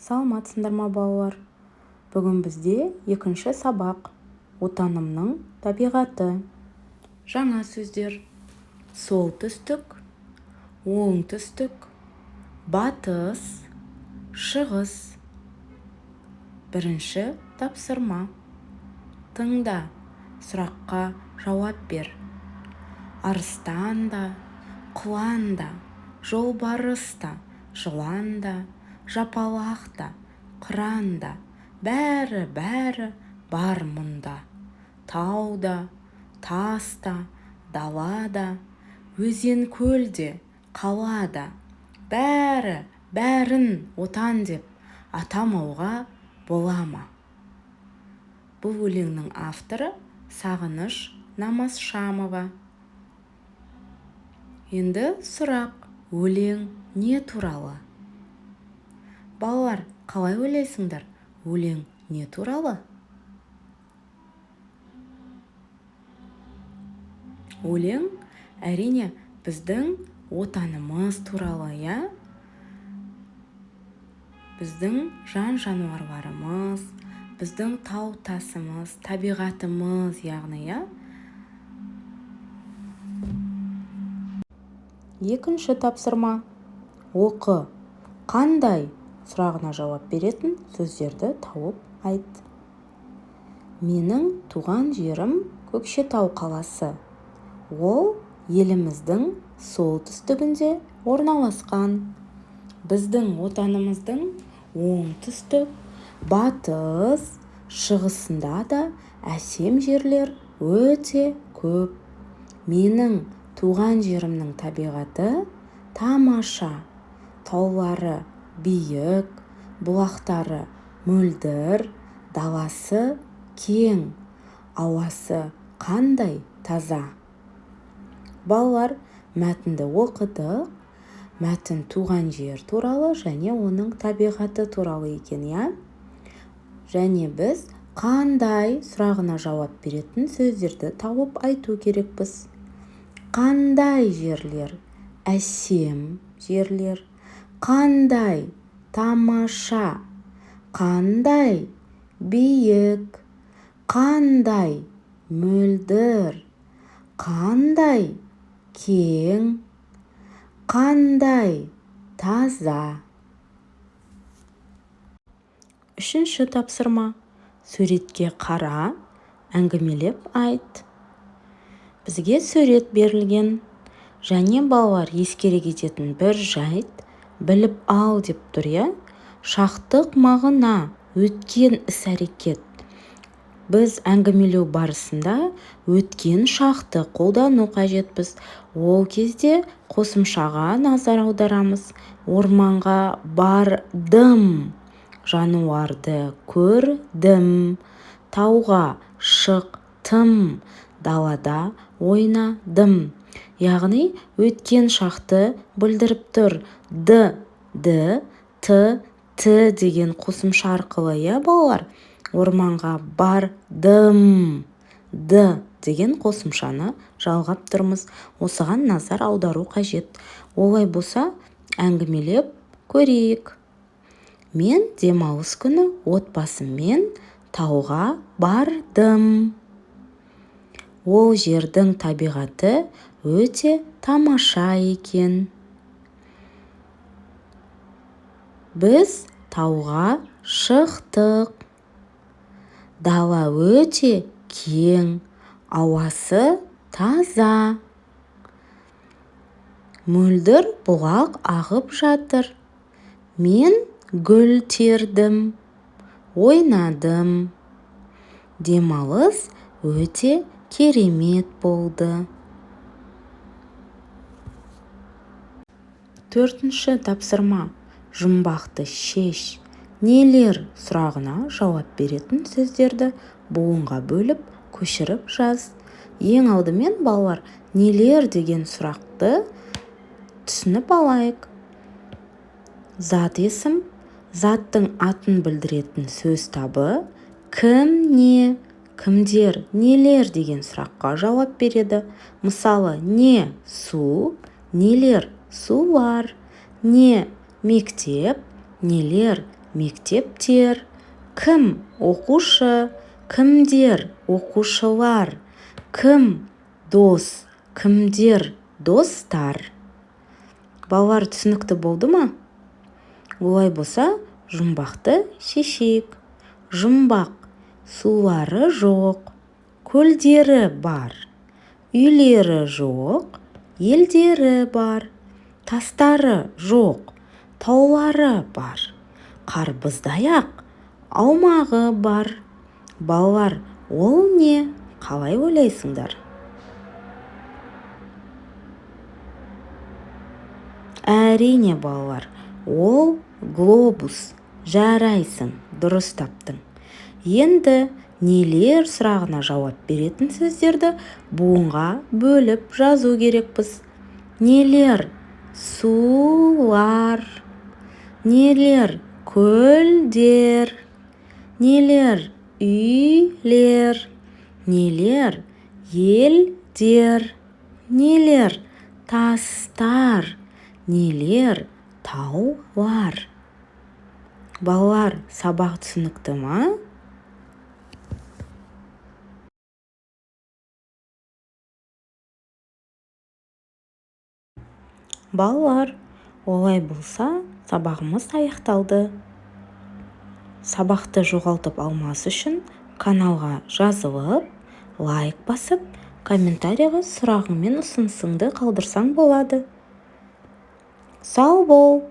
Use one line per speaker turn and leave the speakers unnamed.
саламатсыңдар ма балалар? Бүгін бізде екінші сабақ. Отанымның табиғаты. Жаңа сөздер. Солтүстік, оңтүстік, батыс, шығыс. Бірінші тапсырма. Тыңда, сұраққа жауап бер. Арыстан да, құлан да, жолбарыс та, жылан да, жапалақ та, қыран да, бәрі бар мұнда. Тау да, тас та, дала да, өзен көл де, қала да, бәрін отан деп атамауға бола ма? Бұл өлеңнің авторы Сағыныш Намазшамова. Енді сұрақ, өлең не туралы? Балалар, қалай ойлайсыңдар? Өлең не туралы? Өлең әрине біздің отанымыз туралы, я? Біздің жан-жануарларымыз, біздің тау-тасымыз, табиғатымыз, яғни, я? Екінші тапсырма. Оқы. Қандай сұрағына жауап беретін сөздерді тауып айт. Менің туған жерім Көкшетау қаласы. Ол еліміздің солтүстігінде орналасқан. Біздің отанымыздың оңтүстік, батыс, шығысында да әсем жерлер өте көп. Менің туған жерімнің табиғаты тамаша. Таулары биік, бұлақтары мөлдір, даласы кең, ауасы қандай таза. Балалар, мәтінді оқыдық. Мәтін туған жер туралы және оның табиғаты туралы екен, я? Және біз қандай сұрағына жауап беретін сөздерді тауып айту керекпіз. Қандай жерлер? Әсем жерлер. Қандай? Тамаша. Қандай? Биік. Қандай? Мөлдір. Қандай? Кең. Қандай? Таза. Үшінші тапсырма. Суретке қара, әңгімелеп айт. Бізге сурет берілген. Және балалар ескере кететін бір жайт, біліп ал деп тұр, я? Шақтық мағына, өткен іс-әрекет. Біз әңгімелеу барысында өткен шақты қолдану қажетпіз. Ол кезде қосымшаға назар аударамыз. Орманға бардым, жануарды көрдім, тауға шықтым, далада ойнадым. Яғни өткен шақты білдіріп тұр. Д, Т деген қосымша арқылы, я балалар? Орманға бардым. Д деген қосымшаны жалғап тұрмыз. Осыған назар аудару қажет. Олай болса, әңгімелеп көрейік. Мен демалыс күні отбасыммен тауға бардым. Ол жердің табиғаты өте тамаша екен. Біз тауға шықтық. Дала өте кең, ауасы таза. Мөлдір бұлақ ағып жатыр. Мен гүл тердім, ойнадым. Демалыс өте керемет болды. Төртінші тапсырма. Жұмбақты шеш. Нелер сұрағына жауап беретін сөздерді буынға бөліп, көшіріп жаз. Ең алдымен балалар, нелер деген сұрақты түсініп алайық. Зат есім, заттың атын білдіретін сөз табы. Кім, не, кімдер, нелер деген сұраққа жауап береді. Мысалы, не су, нелер сулар, не мектеп, нелер мектептер. Кім оқушы, кімдер оқушылар. Кім дос, кімдер достар. Балалар, түсінікті болды ма? Олай болса, жұмбақты шешек. Жұмбақ сулары жоқ, көлдері бар. Үйлері жоқ, елдері бар. Тастары жоқ, таулары бар. Қарбыздай-ақ аумағы бар. Балалар, ол не? Қалай ойлайсыңдар? Әрине балалар, ол глобус. Жарайсың, дұрыс таптың. Енді нелер сұрағына жауап беретін сөздерді буынға бөліп жазу керекпіз. Нелер? Сулар. Нелер? Көлдер. Нелер? Үйлер. Нелер? Елдер. Нелер? Тастар. Нелер? Таулар. Балалар, сабақ түсінікті ма? Балалар, олай болса, сабағымыз аяқталды. Сабақты жоғалтып алмас үшін каналға жазылып, лайк басып, комментарийға сұрағың мен ұсынысыңды қалдырсаң болады. Сау бол!